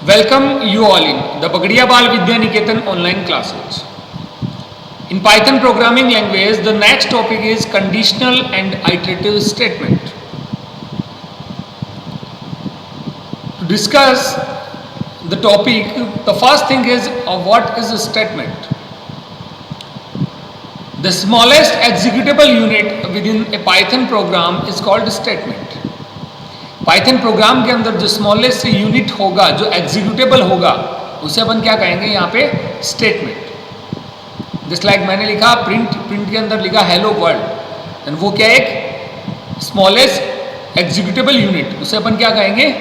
Welcome you all in the Pagadiya Bal Vidya Niketan online classes. In Python programming language, the next topic is conditional and iterative statement. To discuss the topic, the first thing is what is a statement. The smallest executable unit within a Python program is called a statement. Python programme के अंदर जो smallest unit होगा, जो executable होगा, उसे अपन क्या कहेंगे यहाँ पे स्टेटमेंट. जस्ट लाइक मैंने लिखा प्रिंट के अंदर लिखा हेलो वर्ल्ड, एंड वो क्या एक स्मॉलेस्ट एग्जीक्यूटेबल यूनिट, उसे अपन क्या कहेंगे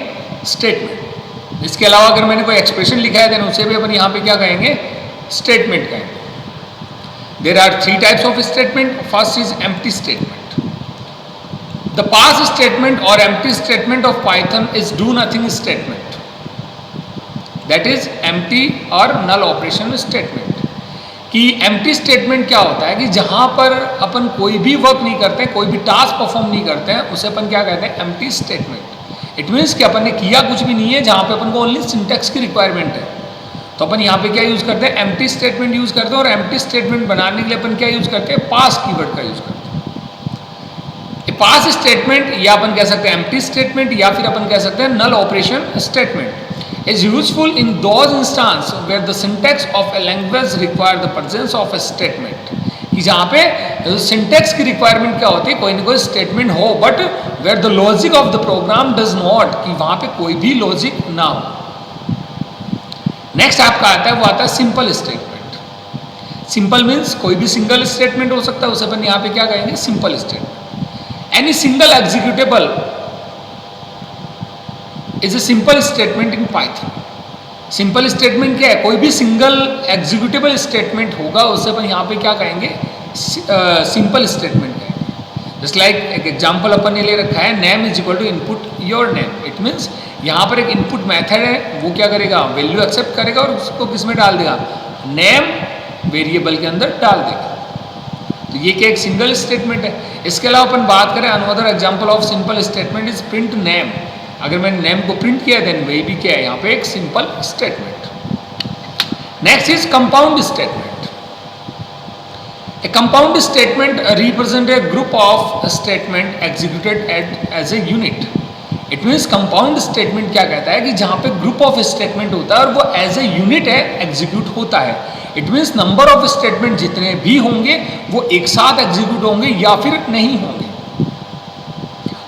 स्टेटमेंट. इसके अलावा अगर मैंने कोई एक्सप्रेशन लिखा है देन उसे भी अपन यहाँ पे क्या कहेंगे स्टेटमेंट कहेंगे. There are 3 types of statement. First is empty statement. The pass statement or empty statement of Python is do nothing statement. That is empty or null operation statement. कि empty statement क्या होता है कि जहाँ पर अपन कोई भी वर्क नहीं करते हैं, कोई भी टास्क परफॉर्म नहीं करते हैं, उसे अपन क्या कहते हैं empty statement. इट मीन्स कि अपन ने किया कुछ भी नहीं है, जहाँ पे अपन को ओनली सिंटैक्स की रिक्वायरमेंट है. तो अपन यहाँ पे क्या यूज़ करते हैं empty statement यूज़ करते हैं. और empty statement बनाने के लिए अपन क्या यूज़ करते हैं पास कीवर्ड का यूज़ करते हैं. पास स्टेटमेंट या अपन कह सकते हैं एम्प्टी स्टेटमेंट या फिर अपन कह सकते हैं null operation statement is useful in those instances where the syntax of a language require the presence of a statement. कि जहाँ पे सिंटैक्स की रिक्वायरमेंट क्या होती है, कोई ना कोई स्टेटमेंट हो, but where the logic of the program does not, कि वहाँ पे कोई भी लॉजिक ना हो. नेक्स्ट आपका आता है वो आता है सिंपल स्टेटमेंट. सिंपल मीन्स कोई भी सिंगल स्टेटमेंट हो सकता है, उसे अपन यहाँ पे क्या कहेंगे simple statement. Any single executable is a simple statement in Python. Simple statement क्या है, कोई भी सिंगल एग्जीक्यूटेबल स्टेटमेंट होगा उसे अपन यहाँ पे क्या कहेंगे सिंपल स्टेटमेंट कहेंगे. जस्ट लाइक एक एग्जांपल अपन ने ले रखा है name is equal to input your name. It means यहाँ पर एक इनपुट मेथड है, वो क्या करेगा वैल्यू एक्सेप्ट करेगा और उसको किस में डाल देगा नेम वेरिएबल के अंदर डाल देगा. तो ये क्या एक सिंगल स्टेटमेंट है. इसके अलावा अपन बात करें another example of simple statement is print name. अगर मैंने नेम को प्रिंट किया देन वही भी क्या है यहाँ पे एक simple statement. Next is compound statement. A compound statement represent a group of statement executed as a unit. It means compound statement क्या कहता है कि जहाँ पे ग्रुप ऑफ स्टेटमेंट होता है और वो एज ए यूनिट है एग्जीक्यूट होता है. It means number of statement जितने भी होंगे वो एक साथ एग्जीक्यूट होंगे या फिर नहीं होंगे.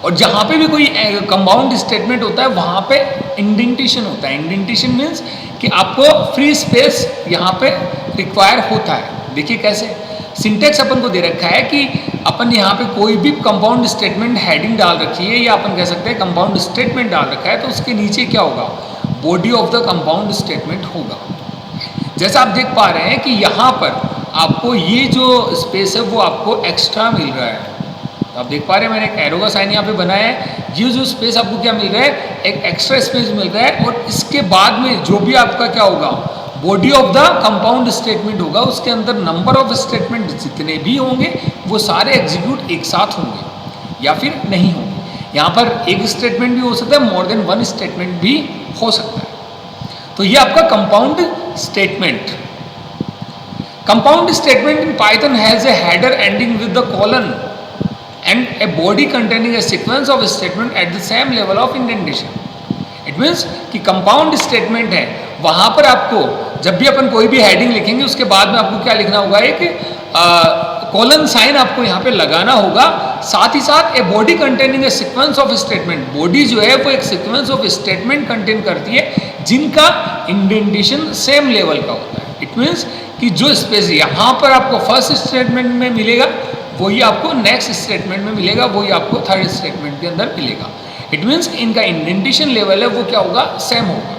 और जहाँ पे भी कोई कंपाउंड स्टेटमेंट होता है वहाँ पे इंडेंटेशन होता है. इंडेंटेशन मीन्स कि आपको फ्री स्पेस यहाँ पे रिक्वायर होता है. देखिए कैसे सिंटेक्स अपन को दे रखा है कि अपन यहाँ पे कोई भी कंपाउंड स्टेटमेंट हेडिंग डाल रखी है या अपन कह सकते हैं कंपाउंड स्टेटमेंट डाल रखा है, तो उसके नीचे क्या होगा body of the compound statement होगा. जैसा आप देख पा रहे हैं कि यहाँ पर आपको ये जो स्पेस है वो आपको एक्स्ट्रा मिल रहा है. तो आप देख पा रहे हैं मैंने एक एरो का साइन यहाँ पे बनाया है. ये जो स्पेस आपको क्या मिल रहा है एक एक्स्ट्रा स्पेस मिल रहा है. और इसके बाद में जो भी आपका क्या होगा body of the compound statement होगा, उसके अंदर नंबर ऑफ स्टेटमेंट जितने भी होंगे वो सारे एग्जीक्यूट एक साथ होंगे या फिर नहीं होंगे. यहाँ पर एक स्टेटमेंट भी हो सकता है, मोर देन वन स्टेटमेंट भी हो सकता है. तो ये आपका compound statement. Compound statement in Python has a header ending with the colon and a body containing A sequence of statement at the same level of indentation. It means कि compound statement है, वहां पर आपको जब भी अपन कोई भी heading लिखेंगे उसके बाद में आपको क्या लिखना होगा एक कॉलन साइन आपको यहाँ पे लगाना होगा. साथ ही साथ a body containing A sequence of statement. Body जो है वो एक सीक्वेंस ऑफ स्टेटमेंट कंटेन करती है जिनका इंडेंटेशन सेम लेवल का होता है. इट मीन्स कि जो स्पेस यहाँ पर आपको फर्स्ट स्टेटमेंट में मिलेगा वही आपको नेक्स्ट स्टेटमेंट में मिलेगा, वही आपको थर्ड स्टेटमेंट के अंदर मिलेगा. इट मीन्स इनका इंडेंटेशन लेवल है वो क्या होगा सेम होगा.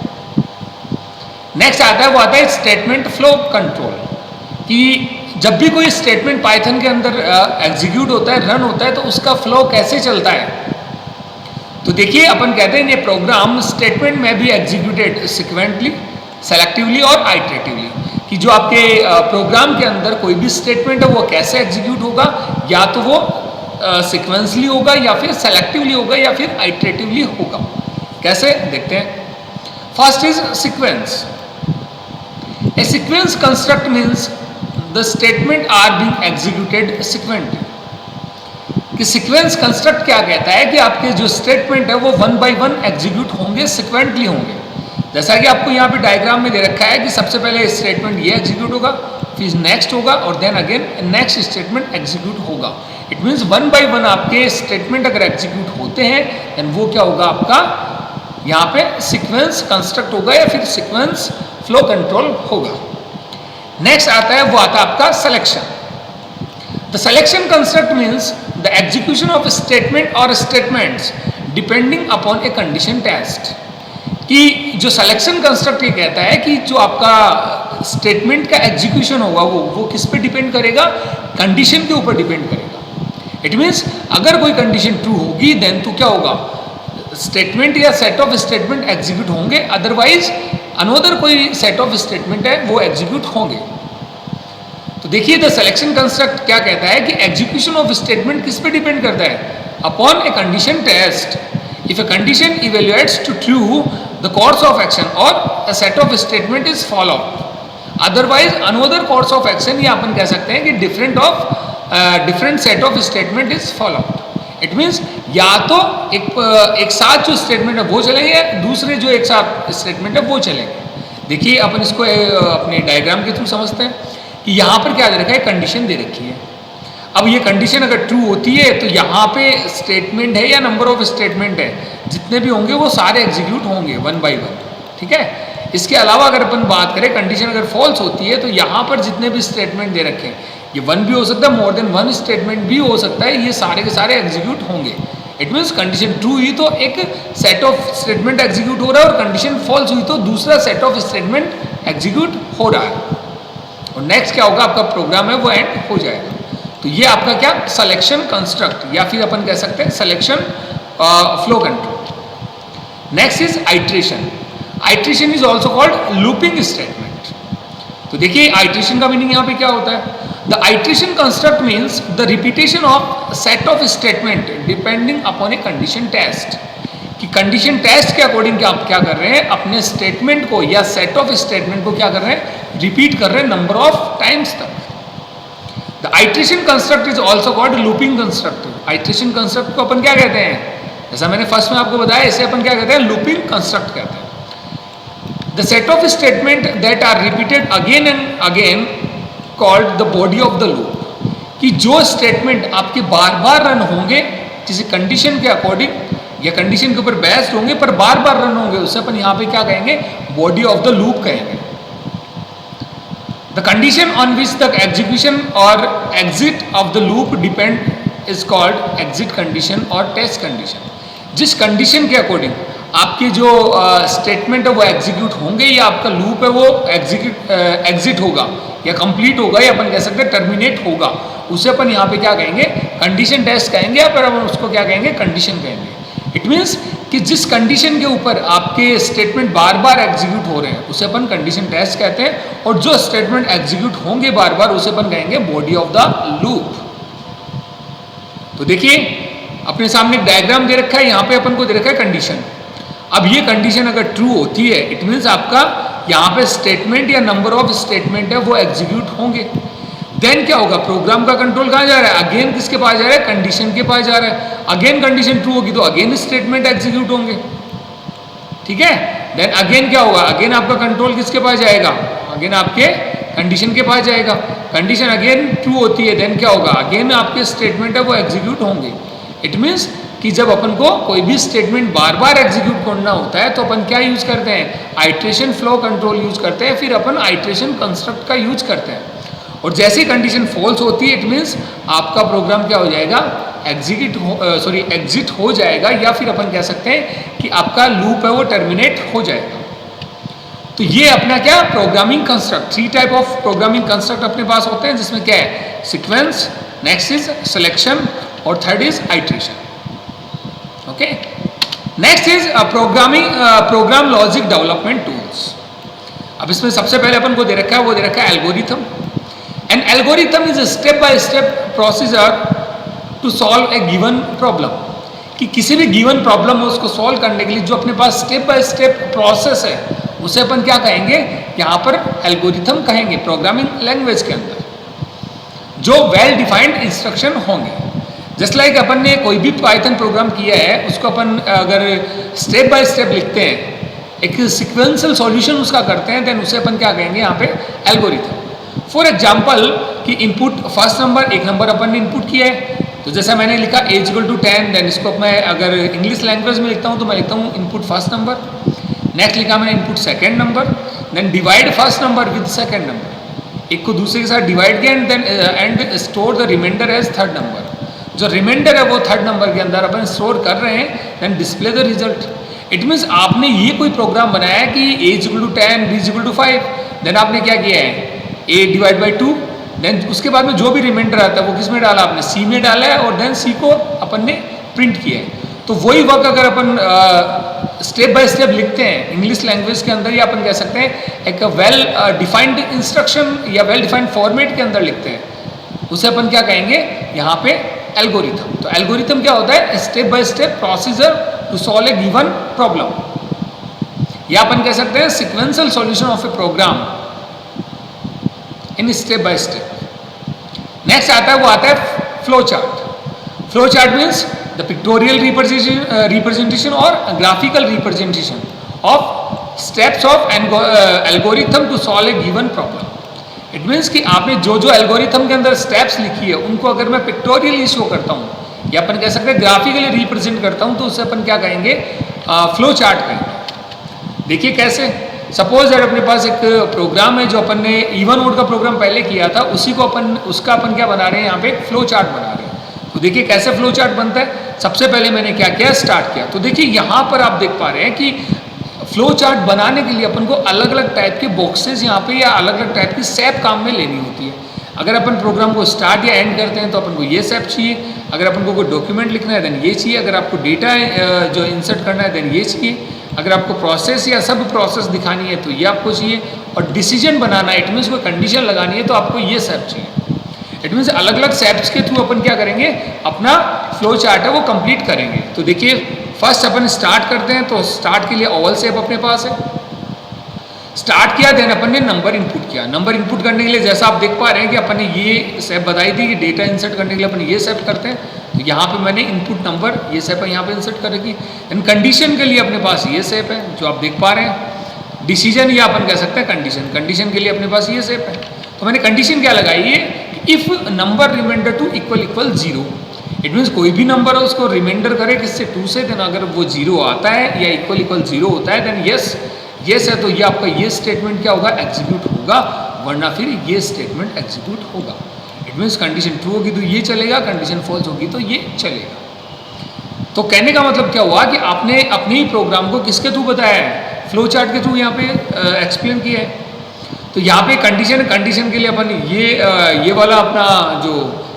नेक्स्ट आता है वो आता है स्टेटमेंट फ्लो कंट्रोल. कि जब भी कोई स्टेटमेंट पाइथन के अंदर एग्जीक्यूट होता है रन होता है तो उसका फ्लो कैसे चलता है. तो देखिए अपन कहते हैं ये प्रोग्राम स्टेटमेंट में भी एग्जीक्यूटेड सिक्वेंटली, सेलेक्टिवली और आइटरेटिवली. कि जो आपके प्रोग्राम के अंदर कोई भी स्टेटमेंट है वो कैसे एग्जीक्यूट होगा, या तो वो सीक्वेंसली होगा या फिर सेलेक्टिवली होगा या फिर आइटरेटिवली होगा. कैसे देखते हैं. First is sequence. A sequence construct means the statement are being executed sequentially. कि सीक्वेंस कंस्ट्रक्ट क्या कहता है कि आपके जो स्टेटमेंट है वो वन बाय वन एग्जीक्यूट होंगे, सिक्वेंटली होंगे. जैसा कि आपको यहाँ पे डायग्राम में दे रखा है कि सबसे पहले स्टेटमेंट ये एग्जीक्यूट होगा, फिर नेक्स्ट होगा और then again next statement execute होगा. It means one by one आपके स्टेटमेंट अगर एग्जीक्यूट होते हैं देन वो क्या होगा, आपका यहाँ पे सीक्वेंस कंस्ट्रक्ट होगा या फिर सीक्वेंस फ्लो कंट्रोल होगा. नेक्स्ट आता है, वो आता है आपका selection. The selection construct means the execution of statement और statements depending upon a condition test. कि जो सिलेक्शन कंस्ट्रक्ट ये कहता है कि जो आपका स्टेटमेंट का एग्जीक्यूशन होगा वो किस पे डिपेंड करेगा, कंडीशन के ऊपर डिपेंड करेगा. इट मीन्स अगर कोई कंडीशन ट्रू होगी देन तो क्या होगा, स्टेटमेंट या सेट ऑफ स्टेटमेंट एग्जीक्यूट होंगे, अदरवाइज अनदर कोई सेट ऑफ स्टेटमेंट है वो एग्जीक्यूट होंगे. तो देखिए द सिलेक्शन कंस्ट्रक्ट क्या कहता है कि एग्जीक्यूशन ऑफ स्टेटमेंट किस पे डिपेंड करता है, upon a condition test. If a condition evaluates to true the course of action और a set of statement is follow, otherwise another course of action या अपन कह सकते हैं कि different set of statement is follow. It means या तो एक साथ जो स्टेटमेंट है वो चलेंगे, दूसरे जो एक साथ स्टेटमेंट है वो चलेंगे. देखिए अपन इसको अपने डायग्राम के थ्रू समझते हैं कि यहाँ पर क्या दे रखा है, कंडीशन दे रखी है. अब ये कंडीशन अगर ट्रू होती है तो यहाँ पे स्टेटमेंट है या नंबर ऑफ स्टेटमेंट है जितने भी होंगे वो सारे एग्जीक्यूट होंगे वन बाय वन. ठीक है. इसके अलावा अगर अपन बात करें कंडीशन अगर फॉल्स होती है तो यहाँ पर जितने भी स्टेटमेंट दे रखे हैं, ये वन भी हो सकता है, मोर देन वन स्टेटमेंट भी हो सकता है, ये सारे के सारे एग्जीक्यूट होंगे. इट मीन्स कंडीशन ट्रू हुई तो एक सेट ऑफ स्टेटमेंट एग्जीक्यूट हो रहा है और कंडीशन फॉल्स हुई तो दूसरा सेट ऑफ स्टेटमेंट एग्जीक्यूट हो रहा है. और नेक्स्ट क्या होगा, आपका प्रोग्राम है वो एंड हो जाएगा. तो ये आपका क्या सिलेक्शन कंस्ट्रक्ट या फिर अपन कह सकते हैं selection flow control. Next is iteration. Iteration is also called looping statement. तो देखिए आइट्रेशन का मीनिंग यहाँ पे क्या होता है, the iteration construct means the repetition of set of statement depending upon a condition test. कि कंडीशन टेस्ट के अकॉर्डिंग क्या आप क्या कर रहे हैं, अपने स्टेटमेंट को या सेट ऑफ स्टेटमेंट को क्या कर रहे हैं, रिपीट कर रहे हैं नंबर ऑफ टाइम्स तक. The iteration construct is also called looping construct. Iteration construct को अपन क्या कहते हैं, जैसा मैंने फर्स्ट में आपको बताया, इसे अपन क्या कहते हैं, लूपिंग कंस्ट्रक्ट कहते हैं. The set of statement that are repeated again and again called the body of the loop. कि जो स्टेटमेंट आपके बार बार रन होंगे किसी कंडीशन के अकॉर्डिंग या कंडीशन के ऊपर बेस्ड होंगे पर बार बार रन होंगे, उसे अपन यहाँ पे क्या कहेंगे, बॉडी ऑफ द लूप कहेंगे. The condition on which the execution और exit of the loop depend is called exit condition और टेस्ट कंडीशन. जिस कंडीशन के अकॉर्डिंग आपके जो स्टेटमेंट है वो एग्जीक्यूट होंगे या आपका लूप है वो एग्जिट होगा या कंप्लीट होगा या अपन कह सकते हैं टर्मिनेट होगा, उसे अपन यहाँ पे क्या कहेंगे, कंडीशन टेस्ट कहेंगे या फिर अपन उसको क्या कहेंगे, कंडीशन कहेंगे. इट मीन्स कि जिस कंडीशन के ऊपर आपके स्टेटमेंट बार बार एग्जीक्यूट हो रहे हैं उसे अपन कंडीशन टेस्ट कहते हैं, और जो स्टेटमेंट एग्जीक्यूट होंगे बार बार उसे अपन कहेंगे बॉडी ऑफ द लूप. तो देखिए अपने सामने एक डायग्राम दे रखा है, यहाँ पे अपन को दे रखा है कंडीशन. अब ये कंडीशन अगर ट्रू होती है इट मीन्स आपका यहाँ पे स्टेटमेंट या नंबर ऑफ स्टेटमेंट है वो एग्जीक्यूट होंगे. देन क्या होगा, प्रोग्राम का कंट्रोल कहाँ जा रहा है, अगेन किसके पास जा रहा है, कंडीशन के पास जा रहा है. अगेन कंडीशन ट्रू होगी तो अगेन स्टेटमेंट एग्जीक्यूट होंगे. ठीक है. देन अगेन क्या होगा, अगेन आपका कंट्रोल किसके पास जाएगा, अगेन आपके कंडीशन के पास जाएगा. कंडीशन अगेन ट्रू होती है देन क्या होगा, अगेन आपके स्टेटमेंट है वो एग्जीक्यूट होंगे. इट मीन्स कि जब अपन को कोई भी स्टेटमेंट बार बार एग्जीक्यूट करना होता है तो अपन क्या यूज करते हैं, आइट्रेशन फ्लो कंट्रोल यूज करते हैं, फिर अपन आइट्रेशन कंस्ट्रक्ट का यूज करते हैं. और जैसे कंडीशन फॉल्स होती है इट मीन्स आपका प्रोग्राम क्या हो जाएगा, एग्जिट हो जाएगा या फिर अपन कह सकते हैं कि आपका लूप है वो टर्मिनेट हो जाएगा. तो ये अपना क्या programming construct, 3 type of programming construct अपने पास होते हैं, जिसमें क्या है, सीक्वेंस, नेक्स्ट इज सिलेक्शन और third is iteration. Okay. Next is program logic development tools. अब इसमें सबसे पहले अपन को दे रखा है, वो दे रखा है algorithm. An algorithm is a step by step procedure to solve a given problem. कि किसी भी गिवन प्रॉब्लम हो उसको सॉल्व करने के लिए जो अपने पास स्टेप बाय स्टेप प्रोसेस है उसे अपन क्या कहेंगे, यहाँ पर एल्गोरिथम कहेंगे प्रोग्रामिंग लैंग्वेज के अंदर, जो वेल डिफाइंड इंस्ट्रक्शन होंगे। जस्ट लाइक अपन ने कोई भी पाइथन प्रोग्राम किया है उसको अपन अगर स्टेप बाय स्टेप लिखते हैं, एक सिक्वेंशियल सॉल्यूशन उसका करते हैं, देन उसे अपन क्या कहेंगे यहाँ पे एल्गोरिथम। फॉर एग्जाम्पल कि इनपुट फर्स्ट नंबर, एक नंबर अपन ने इनपुट किया है, तो जैसा मैंने लिखा एज इक्वल टू 10, देन इसको मैं अगर इंग्लिश लैंग्वेज में लिखता हूँ तो मैं लिखता हूँ इनपुट फर्स्ट नंबर। नेक्स्ट लिखा मैंने input second number, then divide first number with second number, एक को दूसरे के साथ डिवाइड किया and then and store the remainder as third number. जो रिमाइंडर है वो थर्ड नंबर के अंदर अपन स्टोर कर रहे हैं, then display the result. It means आपने ये कोई प्रोग्राम बनाया है कि A equal to 10, B equal to 5, then आपने क्या किया है ए डिवाइड बाई 2, देन उसके बाद में जो भी रिमाइंडर आता है वो किस में डाला आपने, सी में डाला है, और देन सी को अपन ने प्रिंट किया है। तो वही वर्क अगर अपन स्टेप बाय स्टेप लिखते हैं इंग्लिश लैंग्वेज के अंदर, या अपन कह सकते हैं एक वेल डिफाइंड इंस्ट्रक्शन या वेल डिफाइंड फॉर्मेट के अंदर लिखते हैं, उसे अपन क्या कहेंगे यहाँ पे एल्गोरिथम। तो एल्गोरिथम क्या होता है, step by step procedure to solve a given problem, या अपन कह सकते हैं sequential solution of a program in step by step. Next आता है वो आता है flow chart. Flow chart means the pictorial representation और graphical representation of steps of algorithm to solve a given problem. It means कि आपने जो जो एल्गोरिथम के अंदर स्टेप्स लिखी है उनको अगर मैं पिक्टोरियली शो करता हूँ या अपन कह सकते हैं ग्राफिकली रिप्रेजेंट करता हूँ, तो उसे अपन क्या कहेंगे, फ्लो चार्ट कहेंगे। देखिए कैसे, सपोज दैट अपने पास एक प्रोग्राम है जो अपन ने इवन मोड का प्रोग्राम पहले किया था, उसी को उसका अपन क्या बना रहे हैं, यहाँ पे एक फ्लो चार्ट बना रहे हैं। तो देखिए कैसे फ्लो चार्ट बनता है। सबसे पहले मैंने क्या किया, स्टार्ट किया। तो देखिए यहाँ पर आप देख पा रहे हैं कि फ्लो चार्ट बनाने के लिए अपन को अलग अलग टाइप के बॉक्सेस यहाँ पे या अलग अलग टाइप की सेप काम में लेनी होती है। अगर अपन प्रोग्राम को स्टार्ट या एंड करते हैं तो अपन को ये सेप चाहिए, अगर अपन को कोई डॉक्यूमेंट लिखना है देन ये चाहिए, अगर आपको डेटा जो इंसर्ट करना है देन ये चाहिए, अगर आपको प्रोसेस या सब प्रोसेस दिखानी है तो ये आपको चाहिए, और डिसीजन बनाना है, इट मीन्स कोई कंडीशन लगानी है तो आपको ये सेप चाहिए। इट मीन्स अलग अलग सेप्स के थ्रू अपन क्या करेंगे, अपना फ्लो चार्ट है वो कंप्लीट करेंगे। तो देखिए फर्स्ट अपन स्टार्ट करते हैं, तो स्टार्ट के लिए ओवल सेप अपने पास है, स्टार्ट किया, देन अपन ने नंबर इनपुट किया। नंबर इनपुट करने के लिए जैसा आप देख पा रहे हैं कि अपन ने ये सेप बताई थी कि डेटा इंसर्ट करने के लिए अपन ये सेप करते हैं, तो यहाँ पे मैंने इनपुट नंबर ये सेप यहाँ पे इंसर्ट करेगी। देन कंडीशन के लिए अपने पास ये सेप है जो आप देख पा रहे हैं। डिसीजन या अपन कह सकते हैं कंडीशन, कंडीशन के लिए अपने पास ये सेप है। तो मैंने कंडीशन क्या लगाई है, if number remainder to equal 0, it means कोई भी नंबर है उसको रिमाइंडर करे किससे, 2 से, देन अगर वो 0 आता है या इक्वल 0 होता है देन यस है, तो ये आपका ये स्टेटमेंट क्या होगा, एग्जीक्यूट होगा, वरना फिर ये स्टेटमेंट एग्जीक्यूट होगा। इट मीन्स कंडीशन ट्रू होगी तो ये चलेगा, कंडीशन फॉल्स होगी तो ये चलेगा। तो कहने का मतलब क्या हुआ कि आपने अपने ही प्रोग्राम को किसके थ्रू बताया है, फ्लो चार्ट के थ्रू यहाँ पे एक्सप्लेन किया है। तो यहाँ पे कंडीशन के लिए अपन ये वाला अपना जो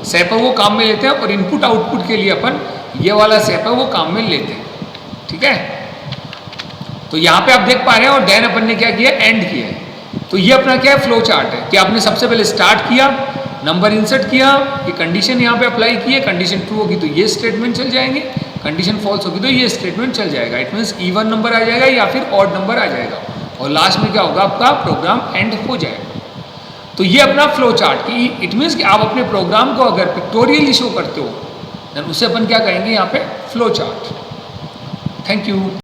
सेप है वो काम में लेते हैं, और इनपुट आउटपुट के लिए अपन ये वाला सेप है वो काम में लेते हैं, ठीक है। तो यहाँ पे आप देख पा रहे हैं, और देन अपन ने क्या किया, एंड किया है। तो ये अपना क्या है, फ्लो चार्ट है कि आपने सबसे पहले स्टार्ट किया, नंबर इंसर्ट किया, ये कंडीशन यहाँ पे अप्लाई की है, कंडीशन ट्रू होगी तो ये स्टेटमेंट चल जाएंगे, कंडीशन फॉल्स होगी तो ये स्टेटमेंट चल जाएगा। इट मीन्स इवन नंबर आ जाएगा या फिर ऑड नंबर आ जाएगा, और लास्ट में क्या होगा, आपका प्रोग्राम एंड हो जाएगा। तो ये अपना फ्लो चार्ट की, इट मीन्स कि आप अपने प्रोग्राम को अगर पिक्टोरियली शो करते हो देन उसे अपन क्या कहेंगे यहाँ पे, फ्लो चार्ट। Thank you.